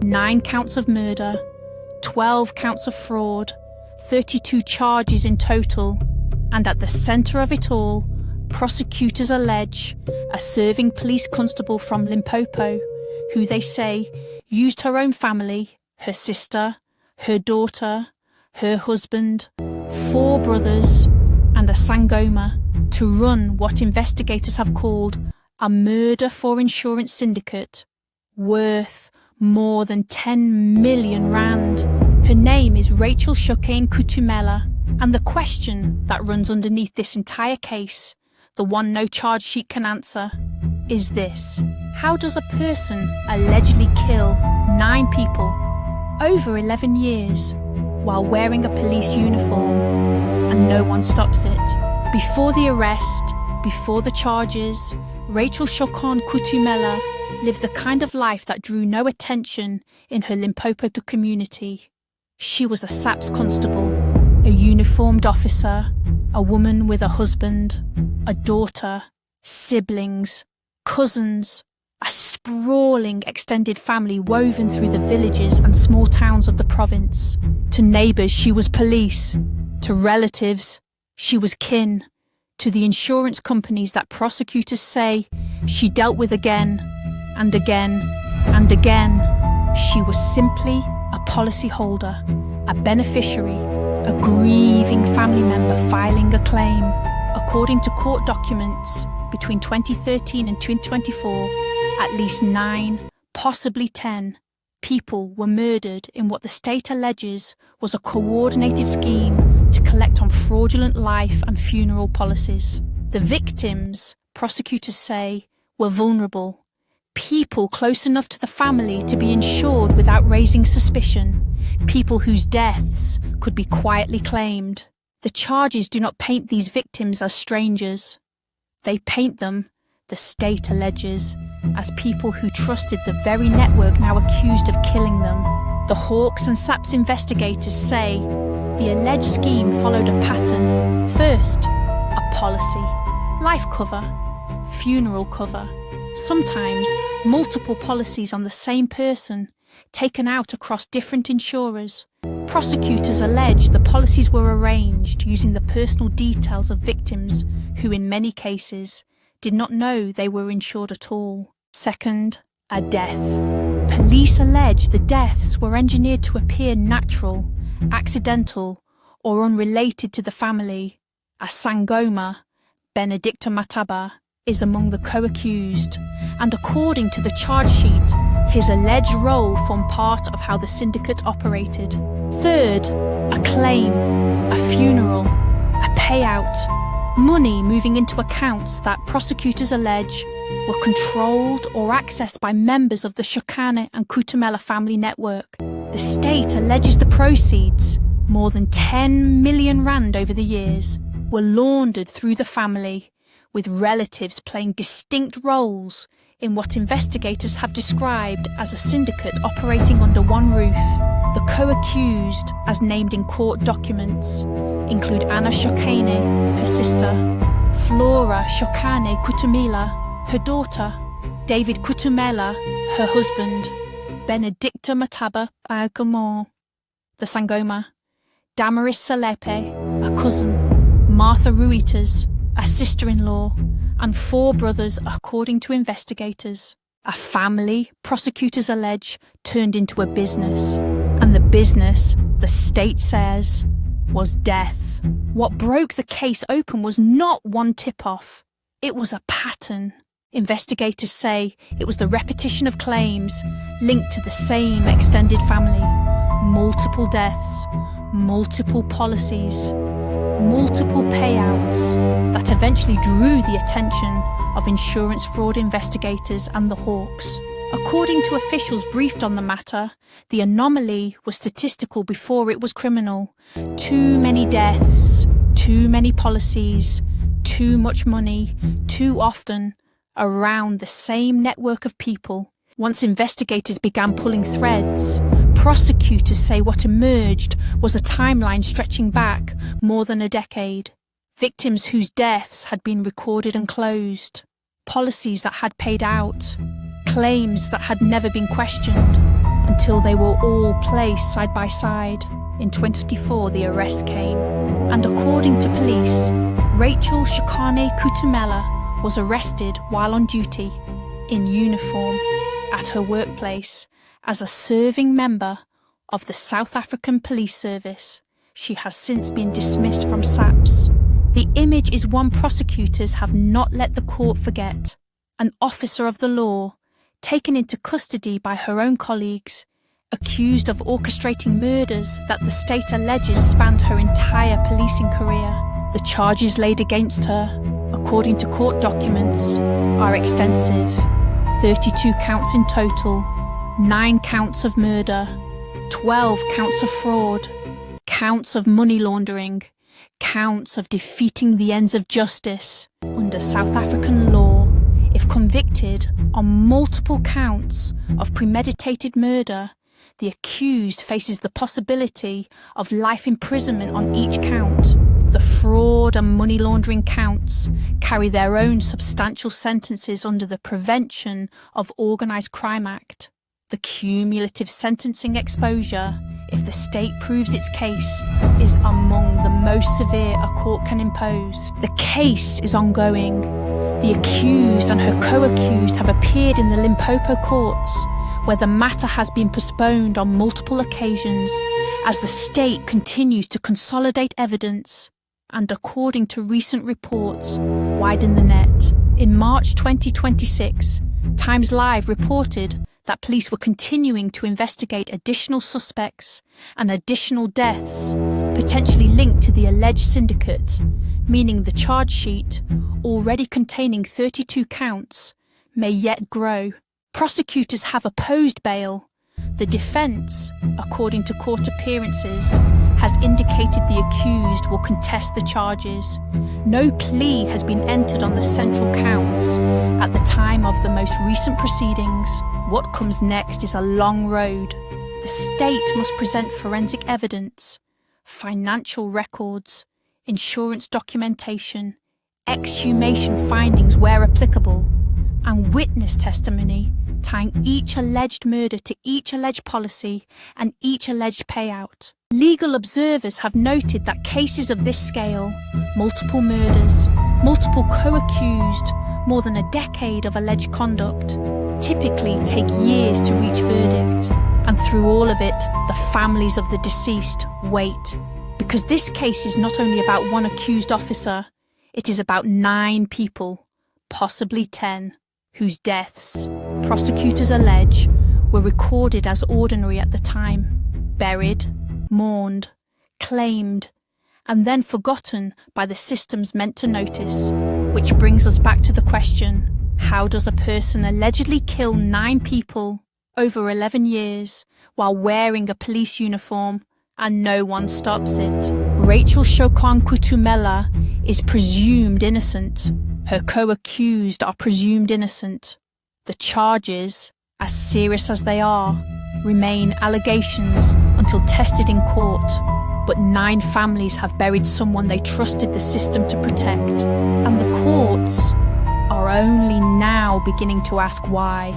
9 counts of murder, 12 counts of fraud, 32 charges in total, and at the centre of it all, prosecutors allege a serving police constable from Limpopo, who they say used her own family, her sister, her daughter, her husband, 4 brothers, and a sangoma to run what investigators have called a murder for insurance syndicate worth more than 10 million rand. Her name is Rachel Kutumela, and the question that runs underneath this entire case, the one no charge sheet can answer, is this: how does a person allegedly kill 9 people over 11 years while wearing a police uniform and no one stops it? Before the arrest, before the charges, Rachel Kutumela lived the kind of life that drew no attention in her Limpopo community. She was a SAPS constable, a uniformed officer, a woman with a husband, a daughter, siblings, cousins, a sprawling extended family woven through the villages and small towns of the province. To neighbours, she was police. To relatives, she was kin. To the insurance companies that prosecutors say she dealt with again and again and again, she was simply a policyholder, a beneficiary, a grieving family member filing a claim. According to court documents, between 2013 and 2024, at least 9, possibly 10, people were murdered in what the state alleges was a coordinated scheme to collect on fraudulent life and funeral policies. The victims, prosecutors say, were vulnerable. People close enough to the family to be insured without raising suspicion. People whose deaths could be quietly claimed. The charges do not paint these victims as strangers. They paint them, the state alleges, as people who trusted the very network now accused of killing them. The Hawks and SAPS investigators say the alleged scheme followed a pattern. First, a policy, life cover, funeral cover, sometimes multiple policies on the same person, taken out across different insurers. Prosecutors allege the policies were arranged using the personal details of victims who, in many cases, did not know they were insured at all. Second, a death. Police allege the deaths were engineered to appear natural, accidental, or unrelated to the family. A sangoma, Benedicto Mataba, is among the co-accused, and according to the charge sheet, his alleged role formed part of how the syndicate operated. Third, a claim, a funeral, a payout, money moving into accounts that prosecutors allege were controlled or accessed by members of the Shokane and Kutumela family network. The state alleges the proceeds, more than 10 million rand over the years, were laundered through the family, with relatives playing distinct roles in what investigators have described as a syndicate operating under one roof. The co-accused, as named in court documents, include Anna Shokane, her sister, Flora Shokane Kutumela, her daughter, David Kutumela, her husband, Benedicto Mataba Agamo, the sangoma, Damaris Salepe, a cousin, Martha Ruitas, a sister-in-law, and 4 brothers, according to investigators. A family, prosecutors allege, turned into a business. And the business, the state says, was death. What broke the case open was not one tip-off. It was a pattern. Investigators say it was the repetition of claims linked to the same extended family. Multiple deaths, multiple policies, multiple payouts that eventually drew the attention of insurance fraud investigators and the Hawks. According to officials briefed on the matter, the anomaly was statistical before it was criminal. Too many deaths, too many policies, too much money, too often, around the same network of people. Once investigators began pulling threads, prosecutors say what emerged was a timeline stretching back more than a decade. Victims whose deaths had been recorded and closed. Policies that had paid out. Claims that had never been questioned. until they were all placed side by side. In 2024, the arrest came, and according to police, Rachel Kutumela was arrested while on duty, in uniform, at her workplace as a serving member of the South African Police Service. She has since been dismissed from SAPS. The image is one prosecutors have not let the court forget. An officer of the law, taken into custody by her own colleagues, accused of orchestrating murders that the state alleges spanned her entire policing career. The charges laid against her, according to court documents, are extensive. 32 counts in total, 9 counts of murder, 12 counts of fraud, counts of money laundering, counts of defeating the ends of justice. Under South African law, if convicted on multiple counts of premeditated murder, the accused faces the possibility of life imprisonment on each count. The fraud and money laundering counts carry their own substantial sentences under the Prevention of Organised Crime Act. The cumulative sentencing exposure, if the state proves its case, is among the most severe a court can impose. The case is ongoing. The accused and her co-accused have appeared in the Limpopo courts, where the matter has been postponed on multiple occasions as the state continues to consolidate evidence and, according to recent reports, widen the net. In March 2026, Times Live reported that police were continuing to investigate additional suspects and additional deaths potentially linked to the alleged syndicate, meaning the charge sheet, already containing 32 counts, may yet grow. Prosecutors have opposed bail. The defence, according to court appearances, has indicated the accused will contest the charges. No plea has been entered on the central counts at the time of the most recent proceedings. What comes next is a long road. The state must present forensic evidence, financial records, insurance documentation, exhumation findings where applicable, and witness testimony tying each alleged murder to each alleged policy and each alleged payout. Legal observers have noted that cases of this scale, multiple murders, multiple co-accused, more than a decade of alleged conduct, typically take years to reach verdict. And through all of it, the families of the deceased wait. Because this case is not only about one accused officer, it is about 9 people, possibly 10, whose deaths, prosecutors allege, were recorded as ordinary at the time, buried, mourned, claimed, and then forgotten by the systems meant to notice. Which brings us back to the question, how does a person allegedly kill 9 people over 11 years while wearing a police uniform and no one stops it? Rachel Kutumela is presumed innocent. Her co-accused are presumed innocent. The charges, as serious as they are, remain allegations until tested in court. But 9 families have buried someone they trusted the system to protect, and the courts are only now beginning to ask why.